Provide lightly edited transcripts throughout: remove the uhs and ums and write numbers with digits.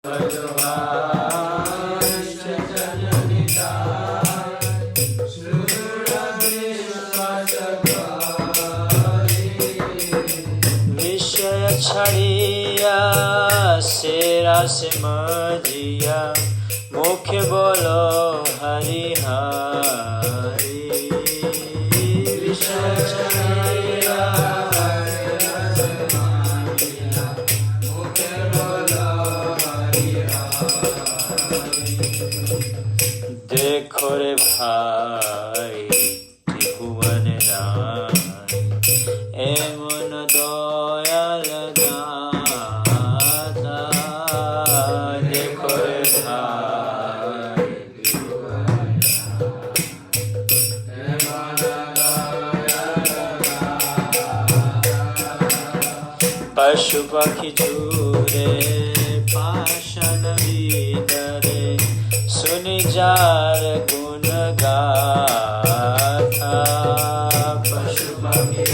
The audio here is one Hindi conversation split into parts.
विषय छड़िया सेरा से मजिया मुख्य बोलो हरि हरि। विषय छड़िया मुख्य बोलो हरि हरि। देखो रे भाई त्रिभुवन नाई एमन दयाल दाता। देखो रे भाई त्रिभुवन एमन दयाल दाता। पशु पक्षी चूरे पाषाण भीतरे सुनि जार गुण गाथा। पशु पक्षी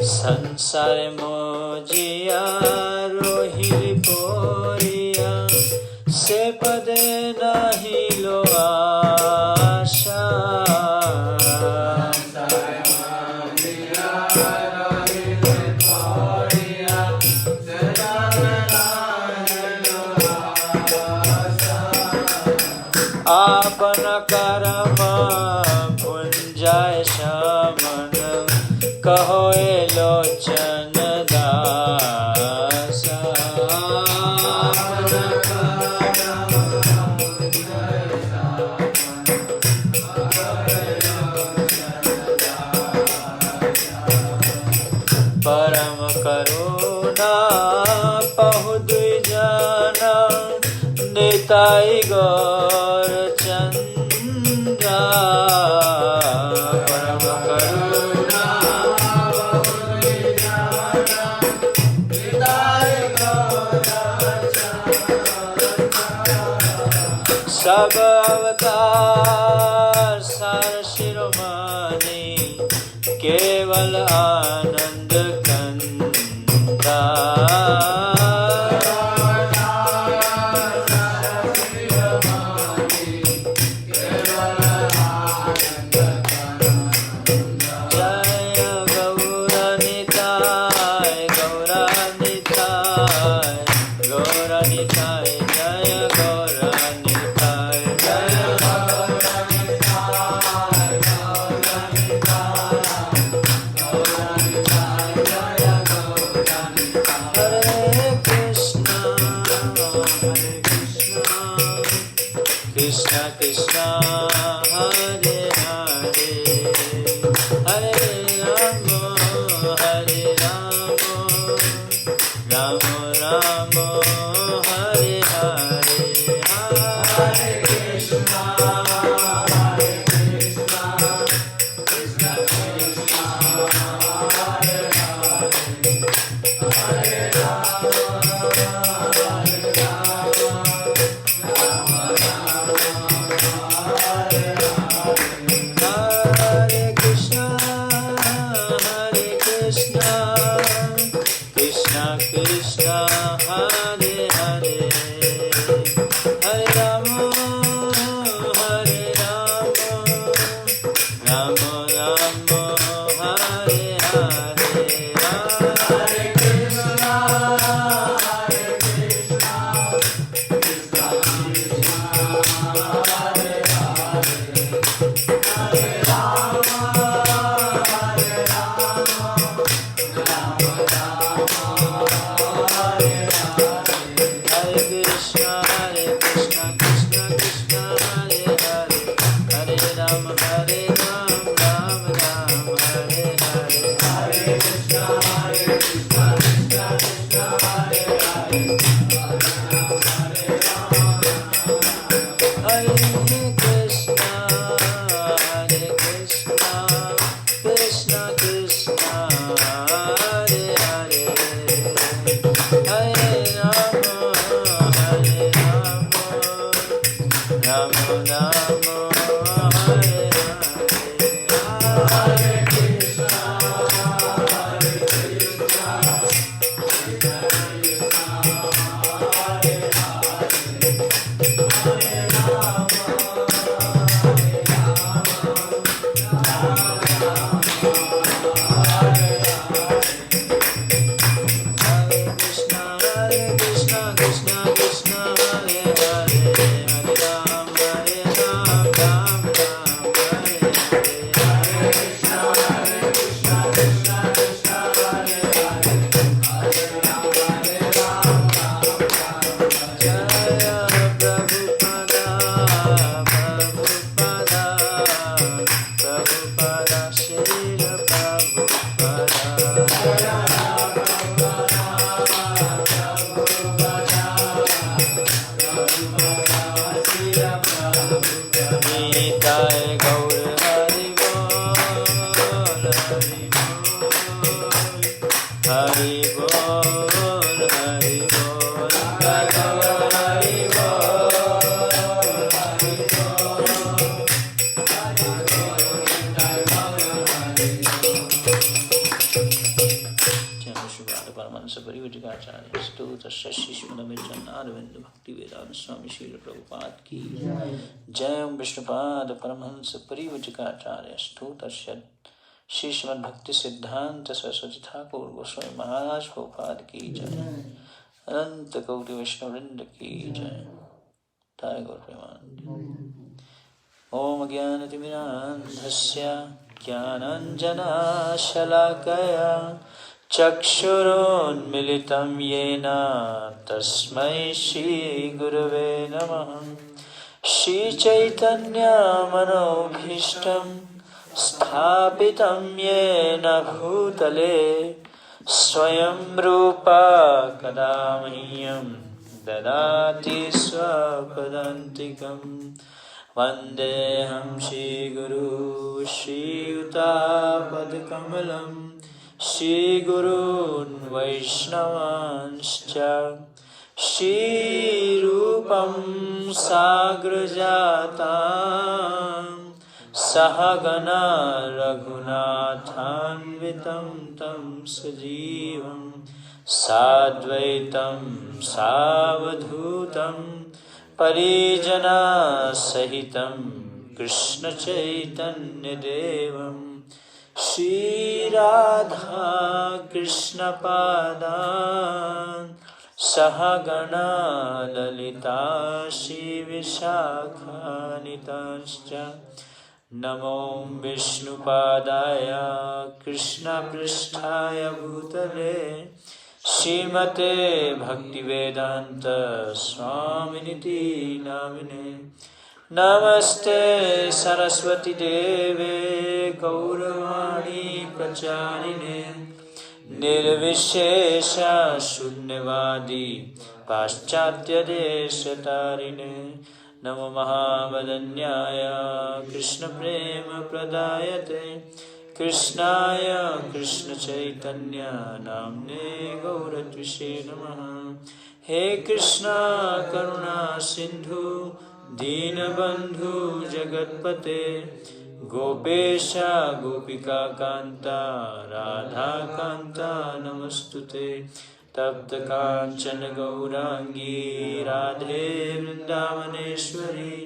संसार मोजिया रोहिली पोरिया से पदे नहीं लो आशा। आपन कर्म भुंजाय शमन कहो ए लोचन दासा। परम करुणा पहु द्विजना निताई गौर चंद्रा। परम करुणा पहु द्विजना निताई गौर चंद्रा। सब अवतार सार शिरोमणि केवल आनंद कंदा। Krishna Krishna Hare Hare Hare Rama Hare Rama Rama Rama Hare Hare Hare Krishna Hare Krishna Krishna Krishna Hare Hare Hare Rama Hare Rama Hare Krishna Hare Krishna Krishna Krishna Hare Hare Hare Rama Hare Rama Rama Rama Hare Hare Hare Krishna Hare Krishna Krishna Krishna Hare Hare Hare Rama Hare Rama Rama Rama Hare Hare Hare Krishna Hare Krishna Krishna Krishna Hare Hare Hare Rama Hare Rama Prabhupada, Srila Prabhupada. Nitai Gaur Hari Bol, Hari Bol, Hari Bol, Hari परिवृजकाचार्य स्तोत्र शिष्मदमिर्जन्नारविंद भक्ति वेदांत स्वामी श्रील प्रभुपाद की जय। ओम विष्णुपाद परमहंस परिवृजकाचार्य स्तोत्र श्रीमद् भक्ति सिद्धांत सरस्वती ठाकुर गोस्वामी महाराज प्रभुपाद की जय। अनंत कोटि विष्णु वृंद की जय। ताय गौर प्रेमानंद। ओम ज्ञानतिमिरान्धस्य ज्ञानाञ्जनशलाकया चक्षुरोन्मिलितं येन तस्मै श्रीगुरवे नमः। श्रीचैतन्यमनोभीष्टं स्थापितं येन भूतले स्वयं रूपा कदा मह्यं ददाति स्वपदान्तिकं। वन्देऽहं श्रीगुरु श्रीयुतापदकमलं श्रीगुरून् वैष्णवांश्च श्रीरूपं साग्रजातां सहगना रघुनाथान्वितं तं सजीवं साद्वैतं सावधूतं परिजनसहितं कृष्णचैतन्यदेवं श्रीराधा कृष्णपादान् सहगणा ललिता श्रीविशाखान्वितांश्च। नमो विष्णुपादाय कृष्णपृष्ठाय भूतले श्रीमते भक्तिवेदांत स्वामिनिति नामिने। नमस्ते सरस्वती देवे गौरवाणी प्रचारिणे निर्विशेष शून्यवादी पाश्चात्य देशतारिणे। नमो महावदन्याय कृष्ण प्रेम प्रदायते कृष्णाय कृष्ण चैतन्य नाम्ने गौरत्विषे नमः। हे कृष्णा करुणा सिंधु दीनबंधु जगत्पते गोपेश गोपिका कांता राधा कांता नमस्तुते। तप्त कांचन गौरांगी राधे वृंदावनेश्वरी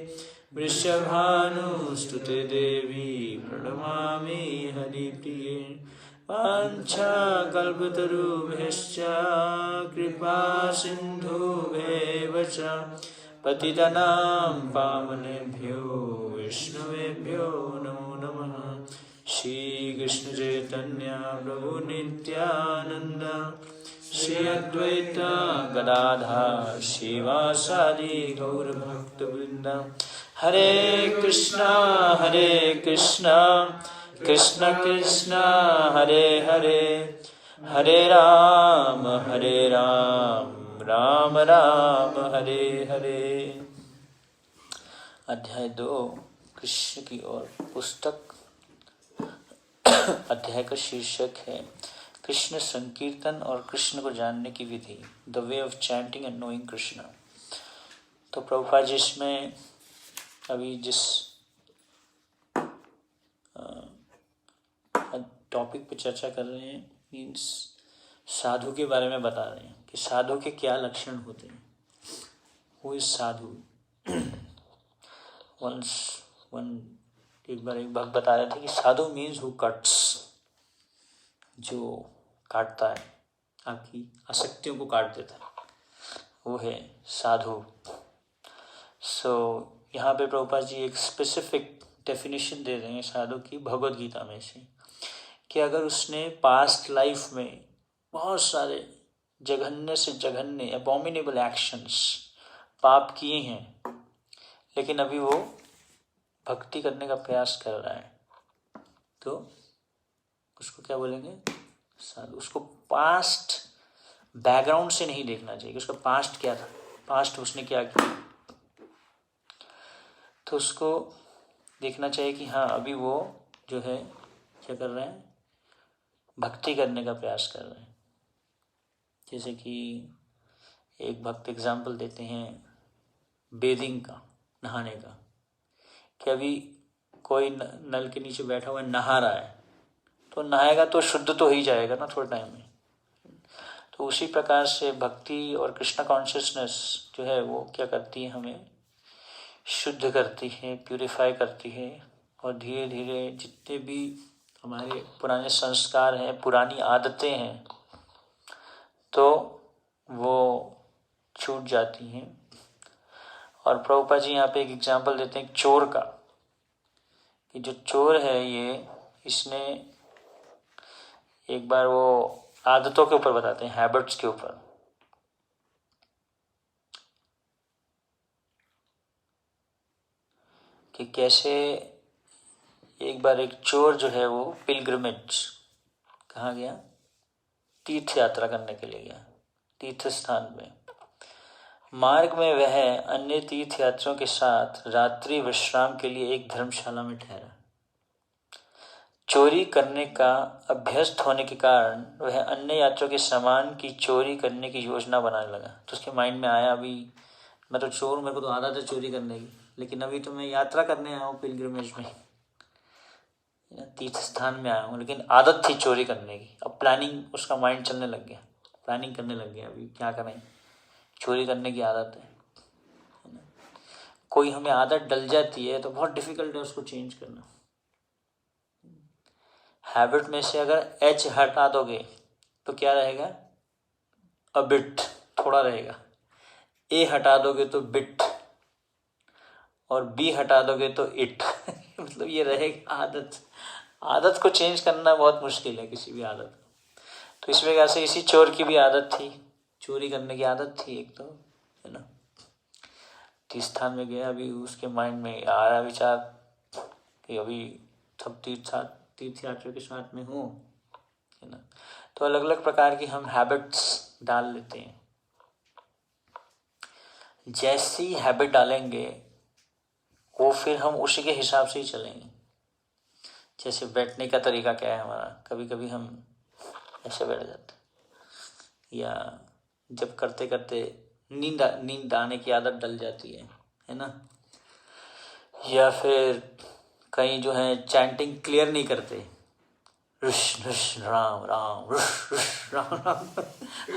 वृषभानुस्तुते देवी प्रणमामि हरिप्रिये। वाञ्छाकल्पतरुभ्यश्च कृपा सिन्धुभ्येव च पतितानां पावनेभ्यो वैष्णवेभ्यो नमो नमः। श्री कृष्ण चैतन्य प्रभु नित्यानंद श्री अद्वैत गदाधर श्रीवासादि गौर भक्त वृंद। हरे कृष्णा कृष्ण कृष्ण हरे हरे हरे राम राम राम हरे हरे। अध्याय 2 कृष्ण की ओर पुस्तक। अध्याय का शीर्षक है कृष्ण संकीर्तन और कृष्ण को जानने की विधि, the way of chanting and knowing Krishna. तो प्रभुपाद जी इसमें अभी जिस टॉपिक पे चर्चा कर रहे हैं, मीन्स साधु के बारे में बता रहे हैं कि साधु के क्या लक्षण होते हैं। हु इज साधु। एक बार एक भक्त बता रहे थे कि साधु मीन्स हु कट्स, जो काटता है, आपकी आसक्तियों को काट देता है, वो है साधु। सो यहाँ पे प्रभुपाद जी एक स्पेसिफिक डेफिनेशन दे रहे हैं साधु की भगवद गीता में से, कि अगर उसने पास्ट लाइफ में बहुत सारे जघन्य से जघन्य अबॉमिनेबल एक्शंस पाप किए हैं, लेकिन अभी वो भक्ति करने का प्रयास कर रहा है, तो उसको क्या बोलेंगे? साधु। उसको पास्ट बैकग्राउंड से नहीं देखना चाहिए कि उसका पास्ट क्या था, पास्ट उसने क्या किया, तो उसको देखना चाहिए कि हाँ अभी वो जो है क्या कर रहे हैं, भक्ति करने का प्रयास कर रहे हैं। जैसे कि एक भक्त एग्जाम्पल देते हैं बेदिंग का, नहाने का, कि अभी कोई नल के नीचे बैठा हुआ नहा रहा है, तो नहाएगा तो शुद्ध तो ही जाएगा ना थोड़े टाइम में। तो उसी प्रकार से भक्ति और कृष्ण कॉन्शियसनेस जो है वो क्या करती है, हमें शुद्ध करती है, प्यूरिफाई करती है, और धीरे धीरे जितने भी हमारे पुराने संस्कार हैं, पुरानी आदतें हैं, तो वो छूट जाती हैं। और प्रभुपाद जी यहाँ पे एक एग्जाम्पल देते हैं चोर का, कि जो चोर है इसने एक बार वो आदतों के ऊपर बताते हैं, हैबिट्स के ऊपर, कि कैसे एक बार एक चोर जो है वो पिलग्रिमेज, कहाँ गया, तीर्थ यात्रा करने के लिए गया, तीर्थ स्थान में। मार्ग में वह अन्य तीर्थ यात्रियों के साथ रात्रि विश्राम के लिए एक धर्मशाला में ठहरा। चोरी करने का अभ्यस्त होने के कारण वह अन्य यात्रियों के सामान की चोरी करने की योजना बनाने लगा। तो उसके माइंड में आया, अभी मैं तो चोर, मेरे को तो आदत है चोरी करने की, लेकिन अभी तो मैं यात्रा करने आया हूँ पिलग्रिमेज में, तीर्थ स्थान में आया हूँ, लेकिन आदत थी चोरी करने की। अब प्लानिंग उसका माइंड चलने लग गया, प्लानिंग करने लग गया, अभी क्या करें, चोरी करने की आदत है ना। कोई हमें आदत डल जाती है तो बहुत डिफिकल्ट है उसको चेंज करना। हैबिट में से अगर एच हटा दोगे तो क्या रहेगा, अ बिट, थोड़ा रहेगा। ए हटा दोगे तो बिट, और बी हटा दोगे तो इट मतलब ये रहेगा आदत। आदत को चेंज करना बहुत मुश्किल है, किसी भी आदत को। तो इस वजह से इसी चोर की भी आदत थी, चोरी करने की आदत थी एक तो, है ना। तीर्थ स्थान में गया, अभी उसके माइंड में आ रहा विचार कि अभी सब तीर्थ यात्रियों के साथ में हूँ, है ना। तो अलग अलग प्रकार की हम हैबिट्स डाल लेते हैं। जैसी हैबिट डालेंगे वो फिर हम उसी के हिसाब से ही चलेंगे। जैसे बैठने का तरीका क्या है हमारा, कभी कभी हम ऐसे बैठ जाते, या जब करते करते नींद आने की आदत डल जाती है ना। या फिर कहीं जो है चैंटिंग क्लियर नहीं करते, कृष्ण राम राम राम राम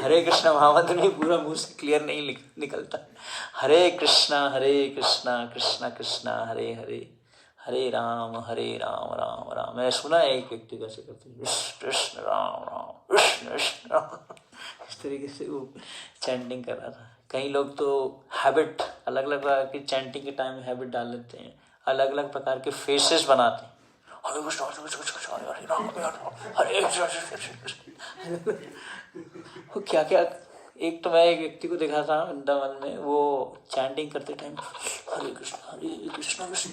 हरे कृष्णा महामंत्र में पूरा मुंह से क्लियर नहीं निकलता। हरे कृष्णा कृष्णा कृष्णा हरे हरे, हरे राम राम राम। मैंने सुना है एक व्यक्ति कैसे करते, कृष्ण राम राम कृष्ण राम, इस तरीके से वो चैंटिंग कर रहा था। कई लोग तो हैबिट, अलग अलग प्रकार की चैंटिंग के टाइम में हैबिट डाल लेते हैं, अलग अलग प्रकार के फेसेस बनाते हैं, हरे कृष्ण हरे राम हरे कृष्ण। वो क्या क्या, एक तो मैं एक व्यक्ति को देखा था वृंदावन में, वो चैंटिंग करते टाइम हरे कृष्ण कृष्ण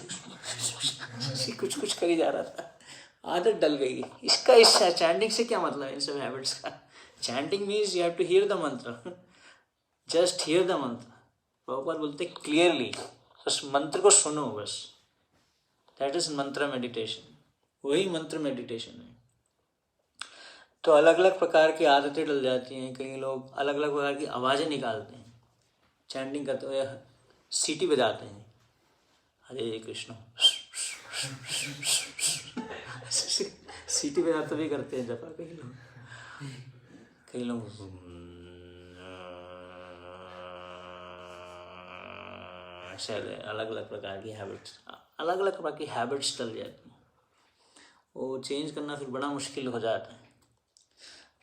कुछ कुछ कर ही जा रहा था, आदत डल गई। इसका इस चैंटिंग से क्या मतलब है, इन सब हैबिट्स का। Chanting means you have to hear the mantra, just hear the mantra. Prabhupada बोलते क्लियरली, उस मंत्र को सुनो बस, दैट इज मंत्र मेडिटेशन, वही मंत्र मेडिटेशन है। तो अलग अलग प्रकार की आदतें डल जाती हैं। कई लोग अलग अलग प्रकार की आवाज़ें निकालते हैं, चैंटिंग करते हुए सीटी बजाते हैं, हरे कृष्ण सीटी बजाते भी करते हैं जपा। कई लोग ऐसे अलग अलग प्रकार की हैबिट्स, अलग अलग प्रकार की हैबिट्स डल जाती हैं। वो चेंज करना फिर बड़ा मुश्किल हो जाता है।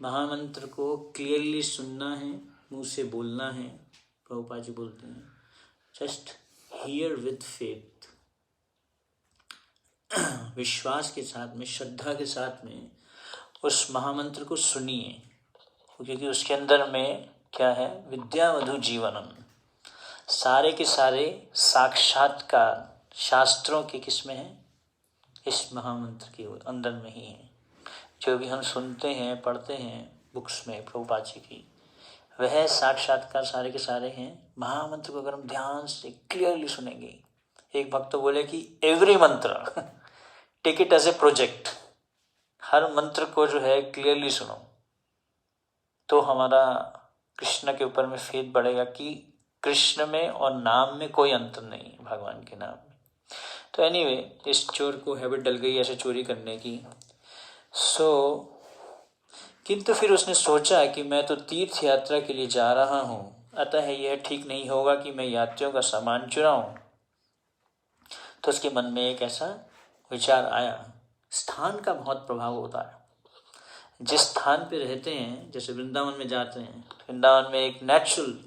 महामंत्र को क्लियरली सुनना है, मुंह से बोलना है। प्रभुपाद जी बोलते हैं जस्ट हियर विथ फेथ, विश्वास के साथ में, श्रद्धा के साथ में उस महामंत्र को सुनिए, क्योंकि उसके अंदर में क्या है, विद्या वधु जीवनम, सारे के सारे साक्षात्कार शास्त्रों के किस में है, इस महामंत्र के अंदर में ही है। जो भी हम सुनते हैं, पढ़ते हैं बुक्स में प्रभुपाद जी की, वह साक्षात्कार सारे के सारे हैं। महामंत्र को अगर हम ध्यान से क्लियरली सुनेंगे, एक भक्त तो बोले कि every mantra take it as a project, हर मंत्र को जो है क्लियरली सुनो, तो हमारा कृष्ण के ऊपर में फेथ बढ़ेगा कि कृष्ण में और नाम में कोई अंतर नहीं है, भगवान के नाम में। तो एनीवे, इस चोर को हैबिट डल गई ऐसे चोरी करने की। किंतु फिर उसने सोचा कि मैं तो तीर्थ यात्रा के लिए जा रहा हूँ, अतः यह ठीक नहीं होगा कि मैं यात्रियों का सामान चुराऊं। तो उसके मन में एक ऐसा विचार आया। स्थान का बहुत प्रभाव होता है। जिस स्थान पे रहते हैं, जैसे वृंदावन में जाते हैं, वृंदावन में एक नेचुरल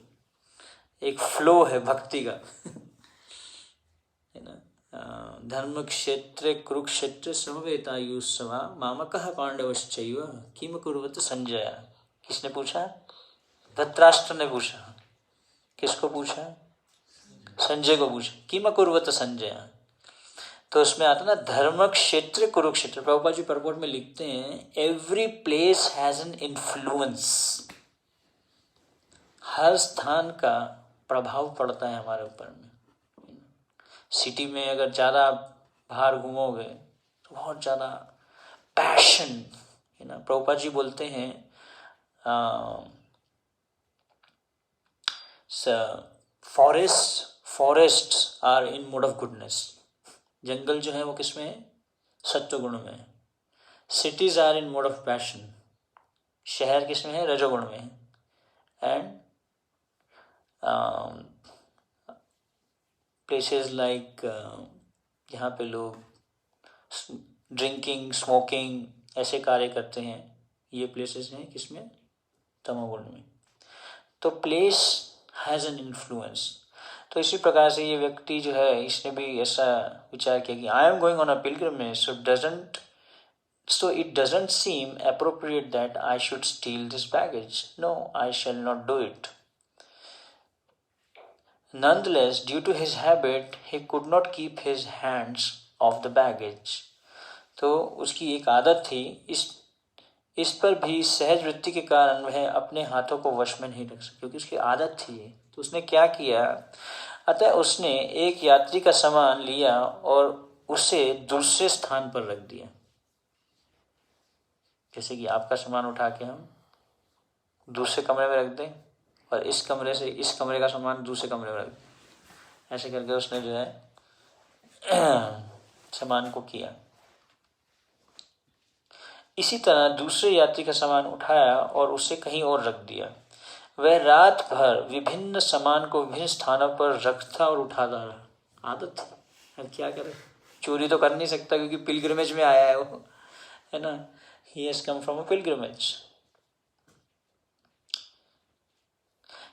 एक फ्लो है भक्ति का है ना। धर्म क्षेत्र कुरुक्षेत्र समवेतायुस्सवा मामकः पांडवश्चैव किम कुर्वत संजय। किसने पूछा? धृतराष्ट्र ने पूछा। किसको पूछा? संजय को पूछा। किम कुर्वत संजय, तो उसमें आता ना धर्म क्षेत्र कुरुक्षेत्र। प्रभुपाद जी परपोर्ट में लिखते हैं every place has an influence. हर स्थान का प्रभाव पड़ता है हमारे ऊपर में। सिटी में अगर ज़्यादा बाहर घूमोगे तो बहुत ज़्यादा पैशन है ना। प्रभुपाद जी बोलते हैं forests are in mode of goodness. जंगल जो है वो किस में है? सत्वगुण में। Cities are in mode of passion. शहर किस में है? रजोगुण में। एंड प्लेसेस लाइक जहाँ पे लोग ड्रिंकिंग, स्मोकिंग ऐसे कार्य करते हैं, ये प्लेसेस हैं किसमें? तमोगुण में। तो प्लेस हैज़ एन इन्फ्लुएंस। तो इसी प्रकार से ये व्यक्ति जो है, इसने भी ऐसा विचार किया कि I am going on a pilgrimage, so it doesn't seem appropriate that I should steal this baggage. No, I shall not do it. Nonetheless, due to his habit, he could not keep his hands off the baggage. तो उसकी एक आदत थी, इस पर भी सहज वृत्ति के कारण वह अपने हाथों को वश में नहीं रख सका, क्योंकि उसकी आदत थी। तो उसने क्या किया? अतः उसने एक यात्री का सामान लिया और उसे दूसरे स्थान पर रख दिया। जैसे कि आपका सामान उठा के हम दूसरे कमरे में रख दें और इस कमरे से इस कमरे का सामान दूसरे कमरे में रख दें। ऐसे करके उसने जो है सामान को किया। इसी तरह दूसरे यात्री का सामान उठाया और उसे कहीं और रख दिया। वह रात भर विभिन्न सामान को विभिन्न स्थानों पर रखता और उठाता रहा। आदत थी, अब क्या करे? चोरी तो कर नहीं सकता क्योंकि पिलग्रिमेज में आया है वो, है ना। He has come from a pilgrimage.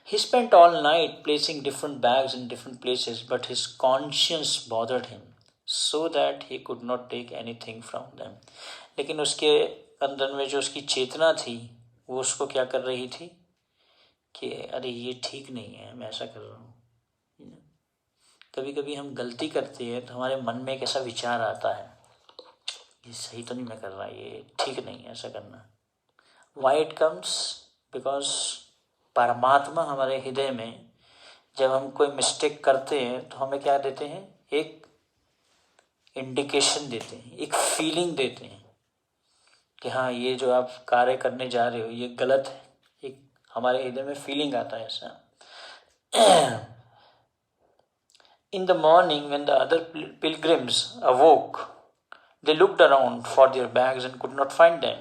He spent all night placing different bags in different places, but his conscience bothered him so that he could not take anything from them. लेकिन उसके अंदर में जो उसकी चेतना थी वो उसको क्या कर रही थी कि अरे ये ठीक नहीं है, मैं ऐसा कर रहा हूँ। कभी कभी हम गलती करते हैं तो हमारे मन में एक ऐसा विचार आता है, ये सही तो नहीं मैं कर रहा, ये ठीक नहीं है ऐसा करना। Why it comes? बिकॉज परमात्मा हमारे हृदय में जब हम कोई मिस्टेक करते हैं तो हमें क्या देते हैं? एक इंडिकेशन देते हैं, एक फीलिंग देते हैं कि हाँ ये जो आप कार्य करने जा रहे हो ये गलत है। एक हमारे हृदय में फीलिंग आता है ऐसा। In the morning when the other pilgrims awoke, they looked around for their bags and could not find them.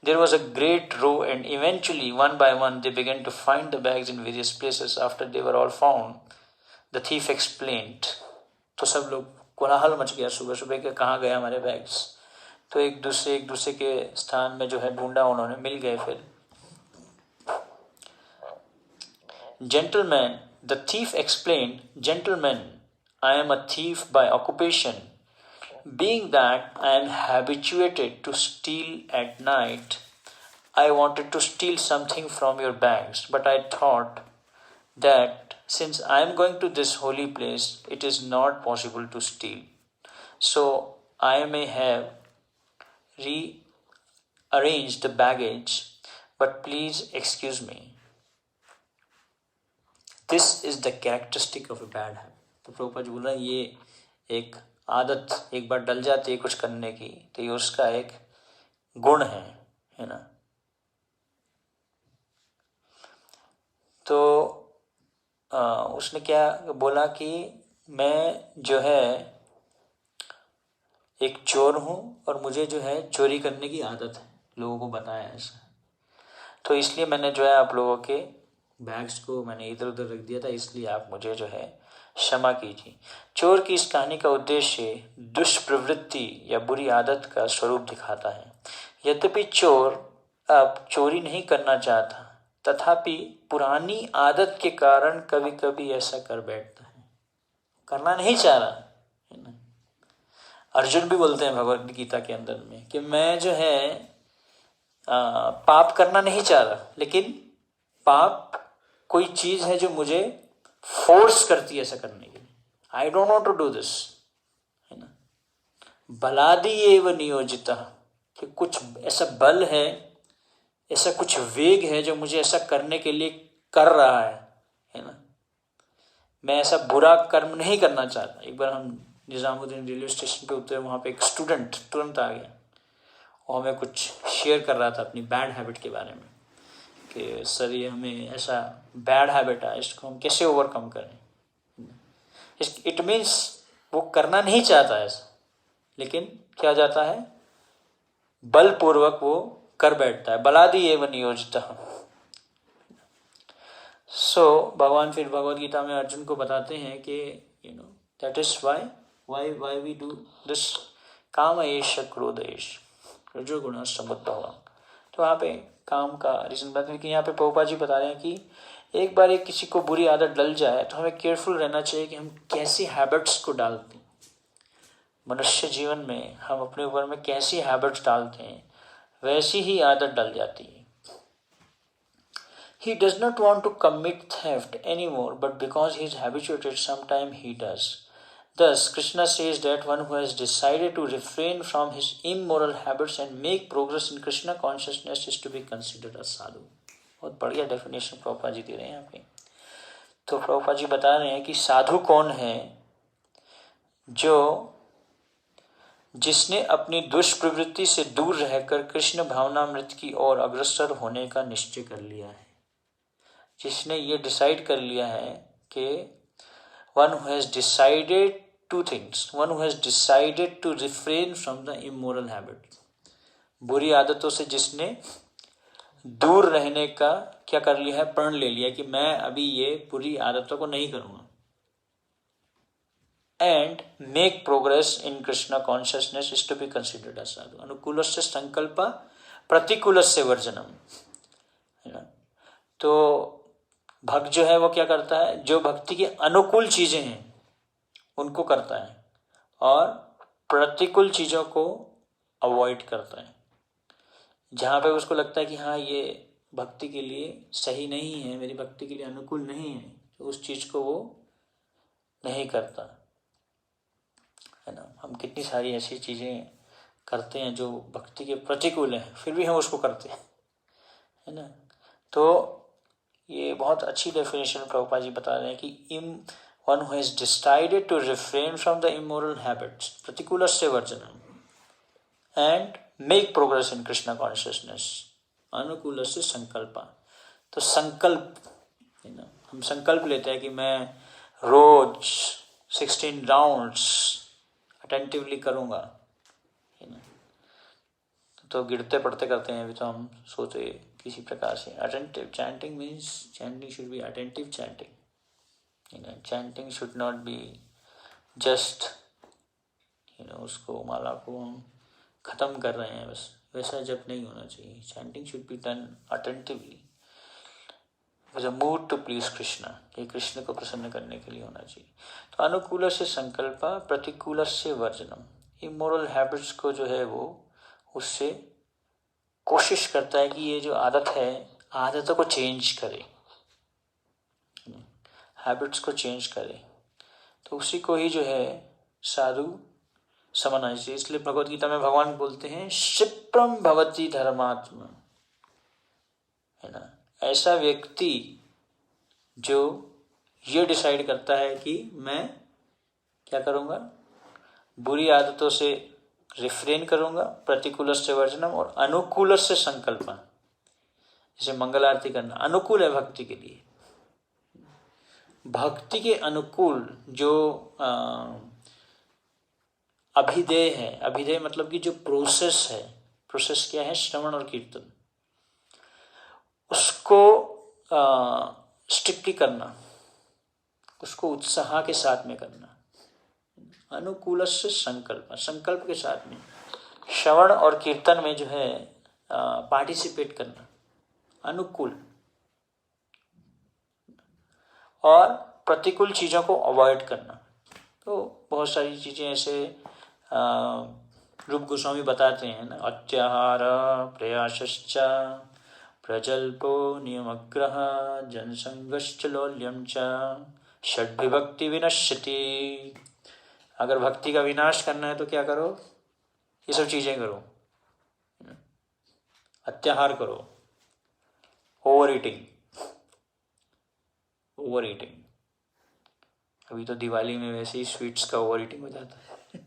There was a great row, and eventually, one by one, they began to find the bags in various places. After they were all found, the thief explained. तो सब लोग कोलाहल मच गया सुबह सुबह के, कहाँ गए हमारे बैग्स? तो एक दूसरे के स्थान में जो है ढूंढा उन्होंने, मिल गए फिर। Gentlemen, the thief explained, Gentlemen, I am a thief by occupation. Being that I am habituated to steal at night, I wanted to steal something from your bags, but I thought that since I am going to this holy place, it is not possible to steal. So I may have rearranged the baggage, but please excuse me. This is the characteristic of a bad habit. तो प्रभुपाद जी बोल रहे हैं ये एक आदत एक बार डल जाती है कुछ करने की तो ये उसका एक गुण है ना। तो उसने क्या बोला कि मैं जो है एक चोर हूँ और मुझे जो है चोरी करने की आदत है, लोगों को बताया ऐसा। तो इसलिए मैंने जो है आप लोगों के बैग्स को मैंने इधर उधर रख दिया था, इसलिए आप मुझे जो है क्षमा कीजिए। चोर की इस कहानी का उद्देश्य दुष्प्रवृत्ति या बुरी आदत का स्वरूप दिखाता है। यद्यपि चोर अब चोरी नहीं करना चाहता, तथापि पुरानी आदत के कारण कभी कभी ऐसा कर बैठता है, करना नहीं चाह रहा है ना। अर्जुन भी बोलते हैं भगवद गीता के अंदर में कि मैं जो है पाप करना नहीं चाह रहा, लेकिन पाप कोई चीज है जो मुझे फोर्स करती है ऐसा करने के लिए। I don't want to do this, है ना। बलादि एव नियोजिता, कि कुछ ऐसा बल है, ऐसा कुछ वेग है जो मुझे ऐसा करने के लिए कर रहा है ना। मैं ऐसा बुरा कर्म नहीं करना चाहता। एक बार हम निजामुद्दीन रेलवे स्टेशन पे उतरे, वहाँ पे एक स्टूडेंट तुरंत आ गया और हमें कुछ शेयर कर रहा था अपनी बैड हैबिट के बारे में कि सर ये हमें ऐसा बैड हैबिट है, इसको हम कैसे ओवरकम करें। इट मीन्स वो करना नहीं चाहता ऐसा, लेकिन क्या जाता है बलपूर्वक वो कर बैठता है। बलादि एव नियोजिता। सो भगवान फिर भगवद गीता में अर्जुन को बताते हैं कि that is why we do this काम एष क्रोध एष रजोगुण समुद्भव। तो वहाँ पे काम का रीजन बताते हैं कि यहाँ पे प्रभुपाद जी बता रहे हैं कि एक बार एक किसी को बुरी आदत डल जाए तो हमें केयरफुल रहना चाहिए कि हम कैसी हैबिट्स को डालते हैं मनुष्य जीवन में। हम अपने ऊपर में कैसी हैबिट्स डालते हैं वैसी ही आदत डल जाती है। He does not want to commit theft anymore, but because he is habituated, sometime he does. Thus, Krishna says that one who has decided to refrain from his immoral habits and make progress in Krishna consciousness is to be considered a sadhu. बहुत बढ़िया डेफिनेशन प्रभुपाद जी दे रहे हैं यहाँ पे। तो प्रभुपाद जी बता रहे हैं कि साधु कौन है, जो जिसने अपनी दुष्प्रवृत्ति से दूर रहकर कृष्ण भावनामृत की ओर अग्रसर होने का निश्चय कर लिया है। जिसने ये डिसाइड कर लिया है कि one who has decided two things, one who has decided to refrain from the immoral habit, बुरी आदतों से जिसने दूर रहने का क्या कर लिया है, प्रण ले लिया कि मैं अभी ये बुरी आदतों को नहीं करूंगा। And make progress in Krishna consciousness is to be considered as sadhu. अनुकूलस्य संकल्प प्रतिकूलस्य वर्जनम, है ना। तो भक्त जो है वो क्या करता है, जो भक्ति के अनुकूल चीजें हैं उनको करता है और प्रतिकूल चीजों को अवॉइड करता है। जहाँ पे उसको लगता है कि हाँ ये भक्ति के लिए सही नहीं है, मेरी भक्ति के लिए अनुकूल नहीं है, तो उस चीज को वो नहीं करता, है ना। हम कितनी सारी ऐसी चीजें करते हैं जो भक्ति के प्रतिकूल हैं, फिर भी हम उसको करते हैं, है ना। तो ये बहुत अच्छी डेफिनेशन प्रभुपाद जी बता रहे हैं कि one who has decided to refrain from the immoral habits प्रतिकूलस्य वर्जनम and make progress in Krishna consciousness अनुकूलस्य संकल्प। तो संकल्प, है ना, हम संकल्प लेते हैं कि मैं रोज 16 राउंड्स अटेंटिवली करूंगा, है ना। तो गिरते पढ़ते करते हैं, अभी तो हम सोते किसी प्रकार से। Attentive chanting means chanting should be attentive chanting, है ना। Chanting should not be just, है ना, उसको माला को हम खत्म कर रहे हैं बस, वैसा जप नहीं होना चाहिए। Chanting should be done attentively with a mood to please Krishna, ये कृष्ण को प्रसन्न करने के लिए होना चाहिए। तो अनुकूल से संकल्प प्रतिकूल से वर्जनम, इमोरल हैबिट्स को जो है वो उससे कोशिश करता है कि ये जो आदत है आदतों को चेंज करे, हैबिट्स को चेंज करे। तो उसी को ही जो है साधु समनायसी। इसलिए भगवत गीता में भगवान बोलते हैं क्षिप्रम भवति धर्मात्मा, है ना। ऐसा व्यक्ति जो ये डिसाइड करता है कि मैं क्या करूँगा, बुरी आदतों से रिफ्रेन करूँगा, प्रतिकूल से वर्जनम और अनुकूल से संकल्पन। जैसे मंगल आरती करना अनुकूल है भक्ति के लिए। भक्ति के अनुकूल जो अभिधेय है, अभिधेय मतलब कि जो प्रोसेस है, प्रोसेस क्या है, श्रवण और कीर्तन, उसको स्ट्रिक्टली करना, उसको उत्साह के साथ में करना। अनुकूल से संकल्प, संकल्प के साथ में श्रवण और कीर्तन में जो है पार्टिसिपेट करना, अनुकूल, और प्रतिकूल चीज़ों को अवॉइड करना। तो बहुत सारी चीज़ें ऐसे रूप गोस्वामी बताते हैं ना, अत्याहार प्रयासश्च प्रजल्पो नियमग्रह जनसंगश्च लौल्यम च षड्विभक्ति विनश्यति। अगर भक्ति का विनाश करना है तो क्या करो, ये सब चीज़ें करो। अत्याहार करो, ओवर ईटिंग, ओवर ईटिंग। अभी तो दिवाली में वैसे ही स्वीट्स का ओवर ईटिंग हो जाता है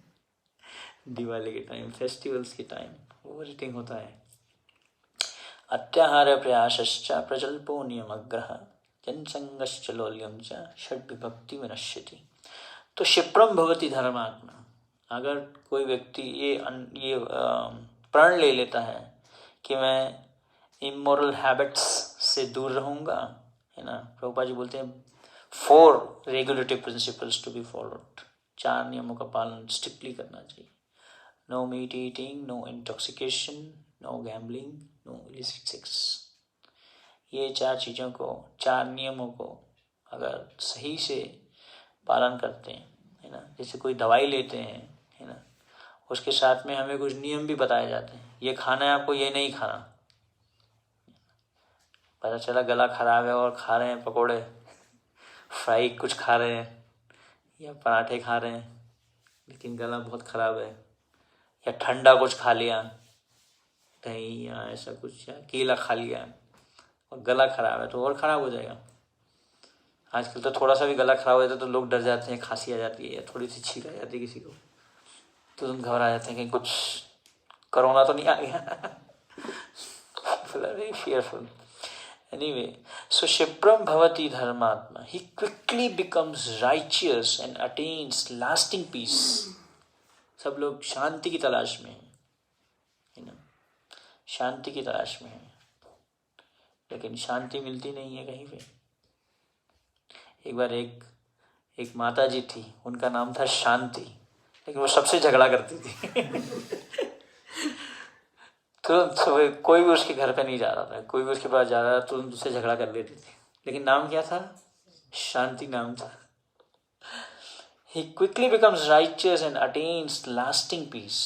दिवाली के टाइम, फेस्टिवल्स के टाइम ओवर ईटिंग होता है। अत्याहार प्रयासश्च प्रजल्पो नियमग्रह जनसंगश्च लौल्यम च षड्विभक्ति विनश्यति। तो क्षिप्रम भवति धर्मात्मा। अगर कोई व्यक्ति ये प्रण ले लेता है कि मैं इमोरल हैबिट्स से दूर रहूँगा, है ना। प्रभुपाद जी बोलते हैं 4 regulative principles to be followed. 4 नियमों का पालन स्ट्रिक्टली करना चाहिए। No meat eating, no intoxication, no gambling, no illicit sex. ये 4 चीज़ों को, 4 नियमों को अगर सही से पालन करते हैं, है ना। जैसे कोई दवाई लेते हैं, है ना, उसके साथ में हमें कुछ नियम भी बताए जाते हैं। ये खाना है आपको, ये नहीं खाना। पता चला गला खराब है और खा रहे हैं पकोड़े, फ्राई कुछ खा रहे हैं या पराठे खा रहे हैं, लेकिन गला बहुत खराब है। या ठंडा कुछ खा लिया, दही या ऐसा कुछ, या केला खा लिया और गला खराब है, तो और ख़राब हो जाएगा। आजकल तो थोड़ा सा भी गला खराब हो जाता है तो लोग डर जाते हैं, खांसी आ जाती है या थोड़ी सी छींक आ जाती है किसी को, तो तुम घबरा जाते हैं कि कुछ कोरोना तो नहीं आ गया very fearful. Anyway, so Shipram Bhavati Dharmatma. He quickly becomes righteous and attains lasting peace. सब लोग शांति की तलाश में है ना, शांति की तलाश में है, लेकिन शांति मिलती नहीं है कहीं पे। एक बार एक माता जी थी, उनका नाम था शांति, लेकिन वो सबसे झगड़ा करती थी तुरंत कोई भी उसके घर पे नहीं जा रहा था, कोई भी उसके पास जा रहा था तुरंत उससे झगड़ा कर लेती थी। लेकिन नाम क्या था? शांति नाम था। He quickly becomes righteous and attains lasting peace.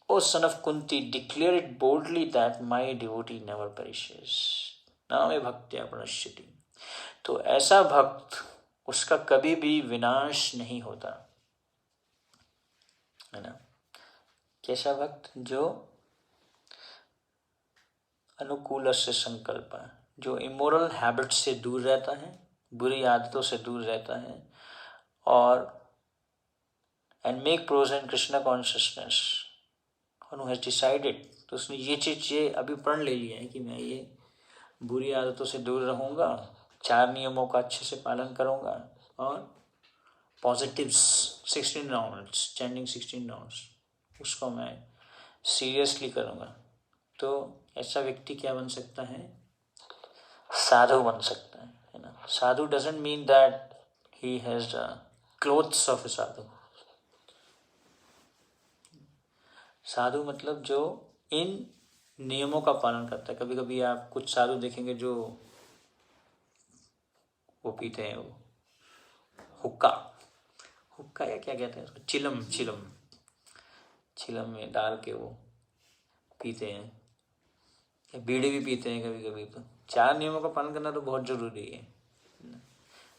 O son of Kunti, declare it boldly that my devotee never perishes. नामे भक्त्या प्रणश्यति। तो ऐसा भक्त, उसका कभी भी विनाश नहीं होता, है ना। कैसा भक्त? जो अनुकूल से संकल्प है, जो इमोरल हैबिट से दूर रहता है, बुरी आदतों से दूर रहता है, और and make progress in Krishna consciousness, who has decided, तो उसने ये चीज़, ये अभी प्रण ले लिया है कि मैं ये बुरी आदतों से दूर रहूँगा, 4 नियमों का अच्छे से पालन करूँगा, और पॉजिटिव्स 16 राउंड्स, चैंटिंग 16 राउंड्स, उसको मैं सीरियसली करूँगा। तो ऐसा व्यक्ति क्या बन सकता है? साधु बन सकता है ना। Sadhu doesn't mean that he has clothes of a sadhu. साधु मतलब जो इन नियमों का पालन करता है। कभी कभी आप कुछ साधु देखेंगे जो वो पीते हैं, वो हुक्का या क्या कहते हैं उसको, चिलम में डाल के वो पीते हैं, या बीड़ी भी पीते हैं कभी कभी। तो 4 नियमों का पालन करना तो बहुत जरूरी है,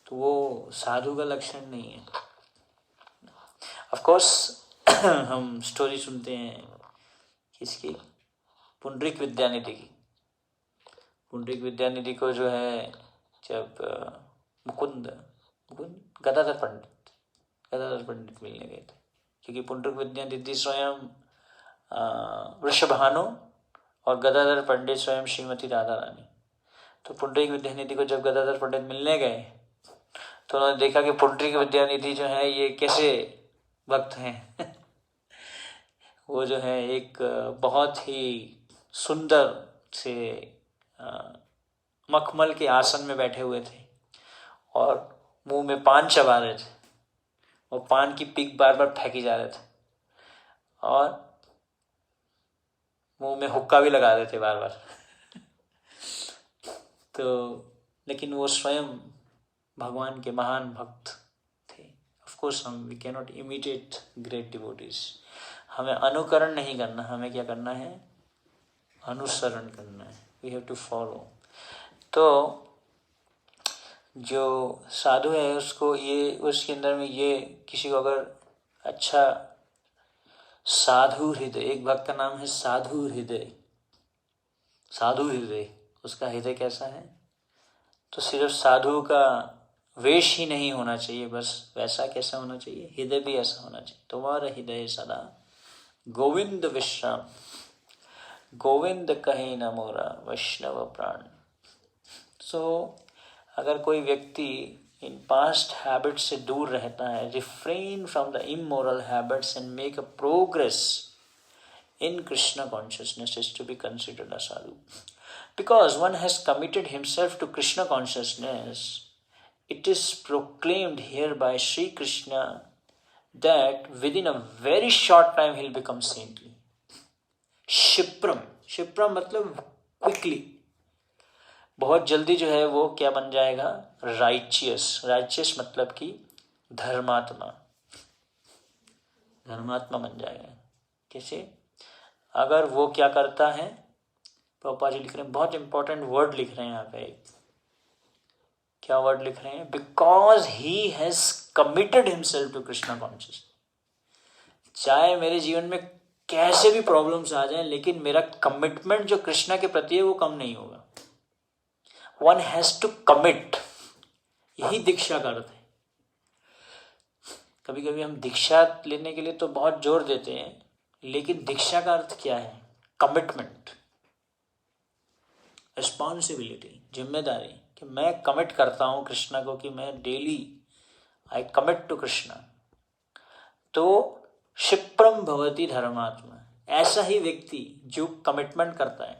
तो वो साधु का लक्षण नहीं है। ऑफ कोर्स हम स्टोरी सुनते हैं किसकी, पुंडरीक विद्यानिधि की। पुंडरीक विद्यानिधि को जो है जब मुकुंद गदाधर पंडित मिलने गए थे, क्योंकि पुंडरीक विद्यानिधि स्वयं वृषभानु और गदाधर पंडित स्वयं श्रीमती राधा रानी। तो पुंडरीक विद्यानिधि को जब गदाधर पंडित मिलने गए तो उन्होंने देखा कि पुंडरीक विद्यानिधि जो है ये कैसे भक्त हैं। वो जो है एक बहुत ही सुंदर से मखमल के आसन में बैठे हुए थे और मुंह में पान चबा रहे थे और पान की पीक बार बार फेंकी जा रहे थे और मुंह में हुक्का भी लगा रहे थे बार बार। तो लेकिन वो स्वयं भगवान के महान भक्त थे। Of course we can not imitate great devotees. हमें अनुकरण नहीं करना, हमें क्या करना है, अनुसरण करना है। We have to follow. तो जो साधु है उसको ये, उसके अंदर में ये, किसी को अगर अच्छा साधु हृदय, एक भक्त का नाम है साधु हृदय। साधु हृदय, उसका हृदय कैसा है, तो सिर्फ साधु का वेश ही नहीं होना चाहिए, बस वैसा कैसा होना चाहिए, हृदय भी ऐसा होना चाहिए। तुम्हारा हृदय सदा गोविंद विश्राम, गोविंद कहे न मोरा वैष्णव प्राण। सो अगर कोई व्यक्ति इन पास्ट हैबिट्स से दूर रहता है, refrain from the immoral habits and make a progress in Krishna consciousness, is to be considered a sadhu. Because one has committed himself to Krishna consciousness, it is proclaimed here by Sri Krishna that within a very short time he will become saintly. Shipram मतलब quickly, बहुत जल्दी जो है वो क्या बन जाएगा, राइचियस मतलब कि धर्मात्मा बन जाएगा। कैसे, अगर वो क्या करता है, पापा जी लिख रहे हैं, बहुत इंपॉर्टेंट वर्ड लिख रहे हैं यहाँ पे। क्या वर्ड लिख रहे हैं, because he has committed himself to Krishna conscious. चाहे मेरे जीवन में कैसे भी प्रॉब्लम्स आ जाएं, लेकिन मेरा कमिटमेंट जो कृष्णा के प्रति है वो कम नहीं होगा। वन हैज टू कमिट, यही दीक्षा का अर्थ है। कभी कभी हम दीक्षा लेने के लिए तो बहुत जोर देते हैं, लेकिन दीक्षा का अर्थ क्या है, कमिटमेंट, रिस्पॉन्सिबिलिटी, जिम्मेदारी, कि मैं कमिट करता हूं कृष्णा को, कि मैं daily I commit to Krishna. तो क्षिप्रम भवति धर्मात्मा, ऐसा ही व्यक्ति जो कमिटमेंट करता है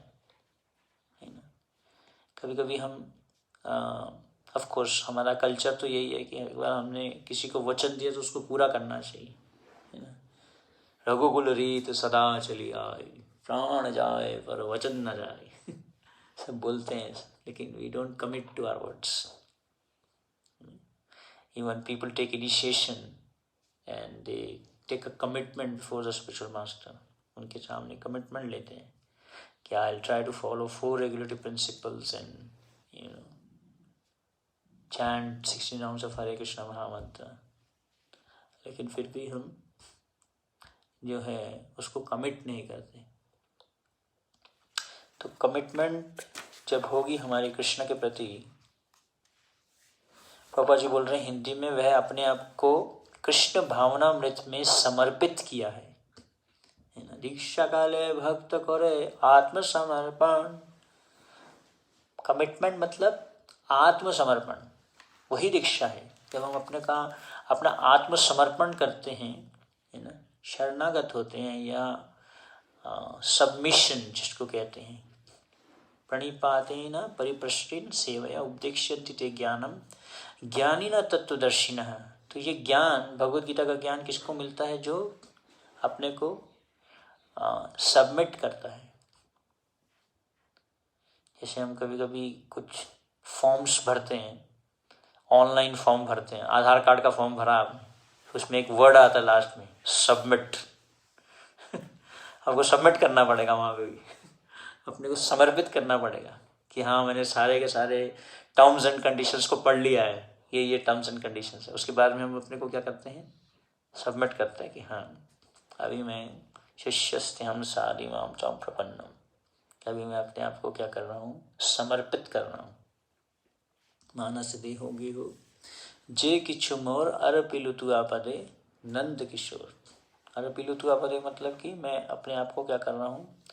ना। कभी कभी हम ऑफ कोर्स हमारा कल्चर तो यही है कि एक बार हमने किसी को वचन दिया तो उसको पूरा करना चाहिए, है ना। रघुकुल रीत सदा चली आए, प्राण जाए पर वचन न जाए। सब बोलते हैं, लेकिन we don't commit to our words. Even people take initiation and they take a commitment before the spiritual master. उनके सामने commitment लेते हैं कि I'll try to follow 4 regulative principles and chant 16 rounds of Hare Krishna महामंत्र। लेकिन फिर भी हम जो है उसको कमिट नहीं करते। तो कमिटमेंट जब होगी हमारी कृष्ण के प्रति, पापा जी बोल रहे हैं हिंदी में, वह अपने आप को कृष्ण भावनामृत में समर्पित किया है ना। दीक्षा काले भक्त करे आत्मसमर्पण। कमिटमेंट मतलब आत्मसमर्पण, वही दीक्षा है। जब हम अपना आत्मसमर्पण करते हैं, है ना, शरणागत होते हैं, या सबमिशन जिसको कहते हैं, प्रणिपातेन परिप्रश्रेण सेवया उपदेक्ष्यन्ति ते ज्ञानम ज्ञानिनः तत्त्वदर्शिनः। तो ये ज्ञान, भगवद गीता का ज्ञान किसको मिलता है, जो अपने को सबमिट करता है। जैसे हम कभी कभी कुछ फॉर्म्स भरते हैं, ऑनलाइन फॉर्म भरते हैं, आधार कार्ड का फॉर्म भरा आपने, उसमें एक वर्ड आता है लास्ट में, सबमिट। आपको सबमिट करना पड़ेगा, वहाँ पे भी अपने को समर्पित करना पड़ेगा कि हाँ मैंने सारे के सारे टर्म्स एंड कंडीशंस को पढ़ लिया है, ये टर्म्स एंड कंडीशंस है। उसके बाद में हम अपने को क्या करते हैं, सबमिट करते हैं कि हाँ अभी मैं शिष्यस्ते हम सारी माम चाम प्रपन्नम, अभी मैं अपने आप को क्या कर रहा हूँ, समर्पित कर रहा हूँ। मानस देहो गेहो जे किछु मोर अरपिलुतु आपदे नंद किशोर। अरपिलुतु आपदे मतलब कि मैं अपने आप को क्या कर रहा हूँ,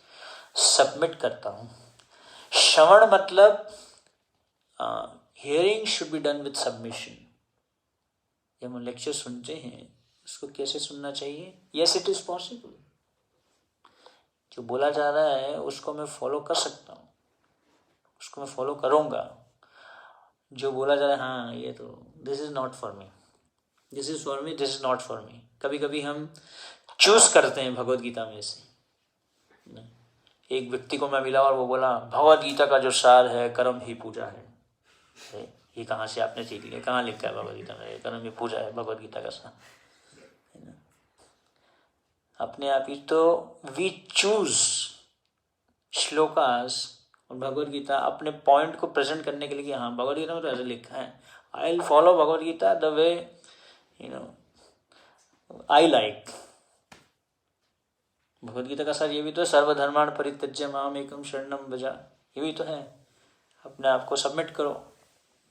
सबमिट करता हूँ। श्रवण मतलब hearing should be done with submission. जब हम लेक्चर सुनते हैं उसको कैसे सुनना चाहिए? यस इट इज पॉसिबल, जो बोला जा रहा है उसको मैं फॉलो कर सकता हूँ, उसको मैं फॉलो करूँगा। जो बोला जा रहा है हाँ ये तो this is not for me, this is for me, this is not for me. कभी कभी हम चूज करते हैं भगवत गीता में से। एक व्यक्ति को मैं मिला और वो बोला भगवत गीता का जो सार है कर्म ही पूजा है। ये कहाँ से आपने सीख लिया? कहाँ लिखा है भगवत गीता में कर्म ही पूजा है भगवत गीता का सार? अपने आप ही तो वी चूज श्लोकास और भगवत गीता अपने पॉइंट को प्रेजेंट करने के लिए कि हाँ भगवत गीता में तो ऐसे लिखा है, I will follow Bhagavad Gita the way I like. Bhagavad Gita का सार ये भी तो है, सर्वधर्माण परित्यज्य माम एकम शरणम भजा, ये भी तो है, अपने आप को सबमिट करो।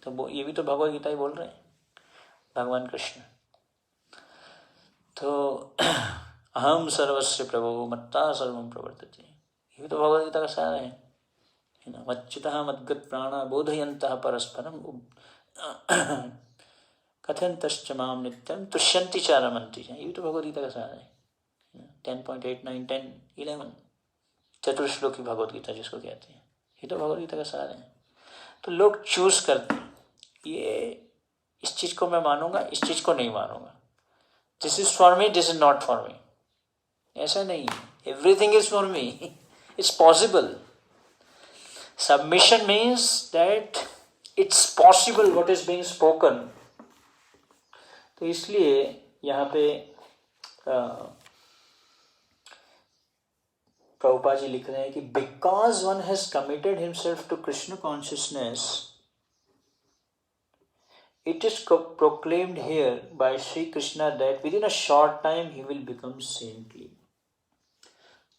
तो ये भी तो भगवत गीता ही बोल रहे हैं भगवान कृष्ण। तो अहम सर्वस्य प्रभो मत्ता सर्वम प्रवर्तते, ये भी तो भगवत गीता का सार है ना। मच्युतः मद्गत प्राणा बोधयन्तः परस्परम कथयन्तश्च माम नित्यं तुष्यन्ति च रमन्ति च, ये भी तो भगवत गीता का सार है। 10.8, 9, 10, 11 चतुर्श्लोकी भगवत गीता जिसको कहते हैं, ये तो भगवत गीता का सार है। तो लोग चूज करते हैं, ये इस चीज को मैं मानूंगा, इस चीज को नहीं मानूंगा, this is for me, this is not for me. ऐसा नहीं है, everything is for me, it's possible. Submission means that it's possible what is being spoken. तो इसलिए यहाँ पे प्रभुपाद जी लिख रहे हैं कि because one has committed himself to Krishna consciousness, it is proclaimed here by Sri Krishna that within a short time he will become saintly.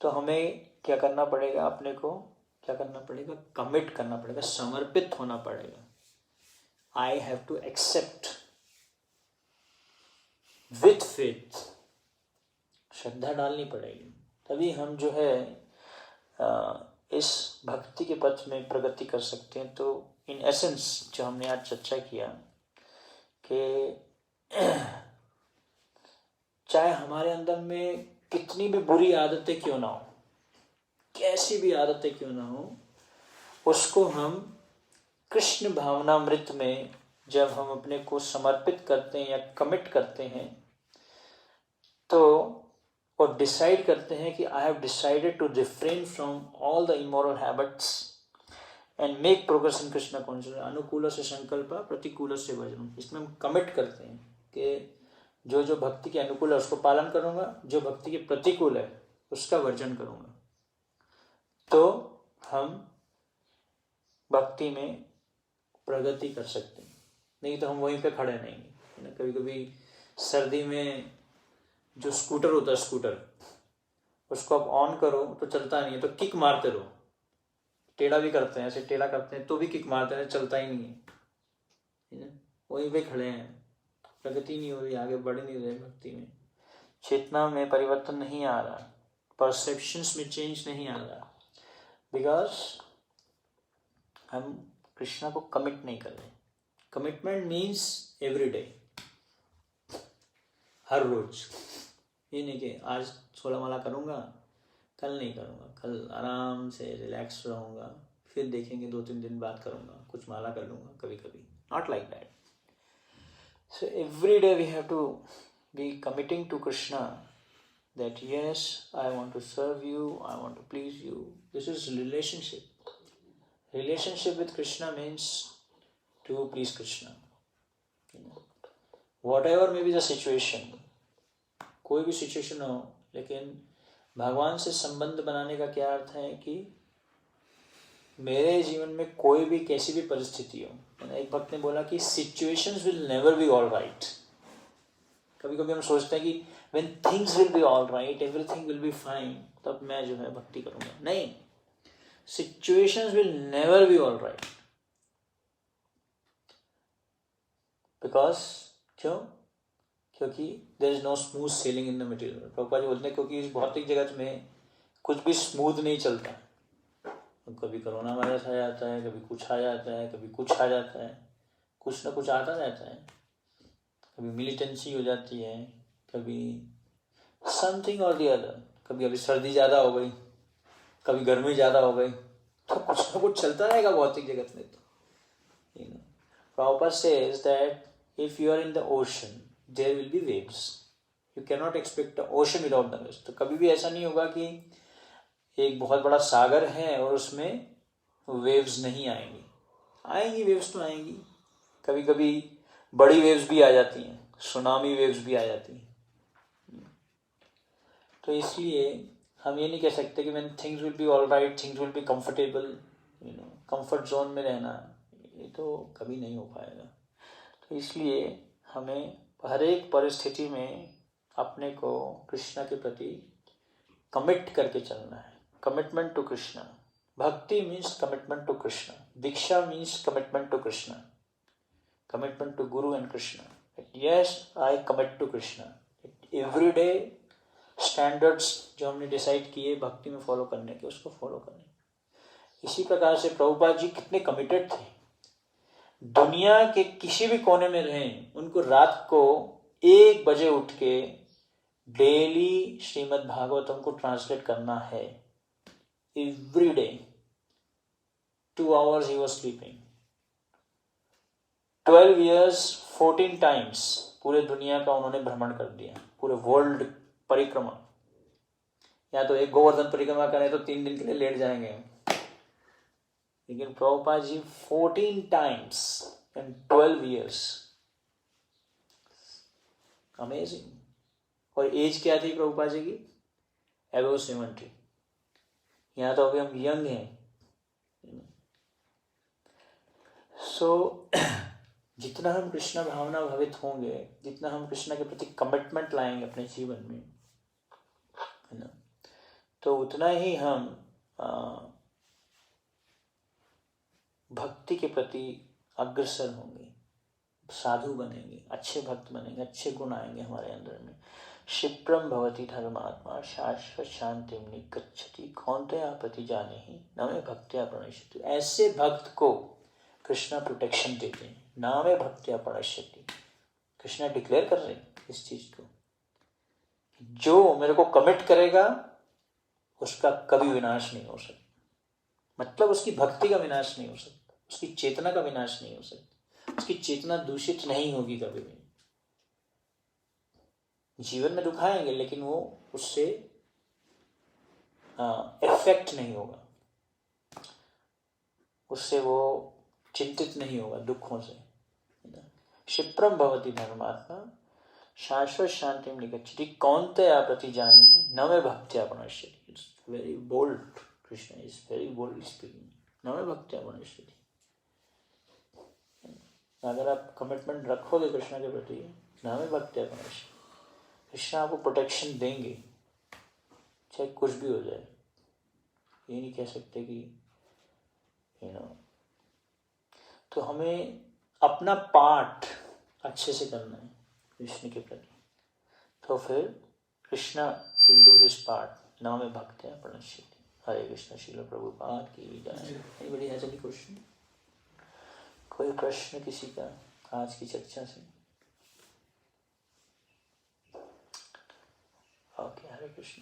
तो हमें क्या करना पड़ेगा? अपने को क्या करना पड़ेगा? कमिट करना पड़ेगा, समर्पित होना पड़ेगा। I have to accept with faith, श्रद्धा डालनी पड़ेगी, तभी हम जो है इस भक्ति के पथ में प्रगति कर सकते हैं। तो इन एसेंस जो हमने आज चर्चा किया कि चाहे हमारे अंदर में कितनी भी बुरी आदतें क्यों ना हो, कैसी भी आदतें क्यों ना हो, उसको हम कृष्ण भावनामृत में जब हम अपने को समर्पित करते हैं या कमिट करते हैं तो और डिसाइड करते हैं कि I have decided to refrain from all the immoral habits and make progress in Krishna consciousness, अनुकूल से संकल्प प्रतिकूल से वर्जन। इसमें हम कमिट करते हैं कि जो जो भक्ति के अनुकूल है उसको पालन करूंगा, जो भक्ति के प्रतिकूल है उसका वर्जन करूंगा। तो हम भक्ति में प्रगति कर सकते हैं, नहीं तो हम वहीं पे खड़े रहेंगे। कभी कभी सर्दी में जो स्कूटर होता है, स्कूटर उसको आप ऑन करो तो चलता नहीं है, तो किक मारते रहो, टेढ़ा भी करते हैं, ऐसे टेढ़ा करते हैं तो भी किक मारते हैं, चलता ही नहीं है, वहीं पे खड़े हैं, प्रगति नहीं हो रही, आगे बढ़ नहीं रहे भक्ति में, चेतना में परिवर्तन नहीं आ रहा, परसेप्शंस में चेंज नहीं आ रहा, बिकॉज हम कृष्णा को कमिट नहीं कर रहे। कमिटमेंट मीन्स एवरी डे, हर रोज। ये नहीं कि आज 16 माला करूँगा, कल नहीं करूँगा, कल आराम से रिलैक्स रहूँगा, फिर देखेंगे 2-3 दिन बाद करूँगा, कुछ माला कर लूँगा कभी कभी, not like that. So every day we have to be committing to Krishna that yes, I want to serve you, I want to please you. This is relationship. Relationship with Krishna means to please Krishna. Whatever may be the situation, कोई भी सिचुएशन हो, लेकिन भगवान से संबंध बनाने का क्या अर्थ है कि मेरे जीवन में कोई भी कैसी भी परिस्थिति हो, एक भक्त ने बोला कि situations will never be all right. कभी कभी हम सोचते हैं कि when things will be all right, everything will be fine, तब मैं जो है भक्ति करूंगा। नहीं, situations will never be all right. Because क्यों? क्योंकि there is no smooth sailing in the material. Prabhupada ji बोलते हैं क्योंकि इस भौतिक जगत में कुछ भी स्मूथ नहीं चलता। कभी कोरोना वायरस आ जाता है, कभी कुछ आ जाता है, कभी कुछ आ जाता है, कुछ ना कुछ आता रहता है। कभी मिलिटेंसी हो जाती है, कभी समथिंग और दी अदर, कभी अभी सर्दी ज़्यादा हो गई, कभी गर्मी ज़्यादा हो गई, तो कुछ ना कुछ चलता रहेगा भौतिक जगत में। तो Prabhupada says that if you are in the ocean, there will be waves. You cannot expect the ocean without the waves. तो कभी भी ऐसा नहीं होगा कि एक बहुत बड़ा सागर है और उसमें वेव्स नहीं आएंगी। आएंगी, वेव्स तो आएंगी। कभी कभी बड़ी वेव्स भी आ जाती हैं, सुनामी वेव्स भी आ जाती हैं। तो इसलिए हम ये नहीं कह सकते कि when things will be all right, things will be comfortable, comfort zone में रहना, ये तो कभी नहीं हो पाएगा। तो इसलिए हमें हर एक परिस्थिति में अपने को कृष्णा के प्रति कमिट करके चलना है। Commitment to Krishna. Bhakti means commitment to Krishna. Diksha means commitment to Krishna, commitment to guru and Krishna. Yes, I commit to Krishna. Every day standards जो हमने डिसाइड किए भक्ति में फॉलो करने के, उसको फॉलो करें। इसी प्रकार से प्रभुपाद जी कितने कमिटेड थे। दुनिया के किसी भी कोने में रहें, उनको रात को 1 बजे उठ के डेली श्रीमद् भागवतम को ट्रांसलेट करना है। Every day 2 hours he was sleeping. 12 years 14 times पूरे दुनिया का उन्होंने भ्रमण कर दिया, पूरे वर्ल्ड परिक्रमा। या तो एक गोवर्धन परिक्रमा करें तो 3 दिन के लिए लेट जाएंगे, लेकिन Prabhupada ji 14 times in 12 years। Amazing. और एज क्या थी प्रभुपाद जी की? अबव 70। यहाँ तो अभी हम यंग हैं। सो जितना हम कृष्ण भावना भावित होंगे, जितना हम कृष्ण के प्रति कमिटमेंट लाएंगे अपने जीवन में, है ना, तो उतना ही हम भक्ति के प्रति अग्रसर होंगे, साधु बनेंगे, अच्छे भक्त बनेंगे, अच्छे गुण आएंगे हमारे अंदर में। क्षिप्रम भवति धर्मात्मा शाश्वत शांतिं निगच्छति कौन्तेय प्रति जाने ही न मे भक्त्या प्रणश्यति। ऐसे भक्त को कृष्णा प्रोटेक्शन देते हैं। न मे भक्त्या प्रणश्यति। कृष्णा डिक्लेयर कर रहे हैं इस चीज को, जो मेरे को कमिट करेगा उसका कभी विनाश नहीं हो सकता। मतलब उसकी भक्ति का विनाश नहीं हो सकता, उसकी चेतना का विनाश नहीं हो सकता, उसकी चेतना दूषित नहीं होगी कभी भी। जीवन में दुख आएंगे लेकिन वो उससे इफेक्ट नहीं होगा, उससे वो चिंतित नहीं होगा दुखों से। क्षिप्रम भवति धर्मात्मा शाश्वत शांतिं निगच्छति कौन्तेय प्रति जानीहि न मे भक्त्या प्रणश्यति। It's very bold. Krishna is very bold speaking. न मे भक्त्या प्रणश्यति। अगर आप कमिटमेंट रखोगे कृष्ण के प्रति, न मे भक्त्या प्रणश्यति, कृष्ण आपको प्रोटेक्शन देंगे चाहे कुछ भी हो जाए। ये नहीं कह सकते कि तो हमें अपना पार्ट अच्छे से करना है कृष्ण के प्रति, तो फिर Krishna will do his part. न मे भक्त्या प्रणश्यति। हरे कृष्ण। श्रील प्रभुपाद की जय। Anybody has any question? कोई प्रश्न किसी का आज की चर्चा से? ओके, हरे कृष्ण।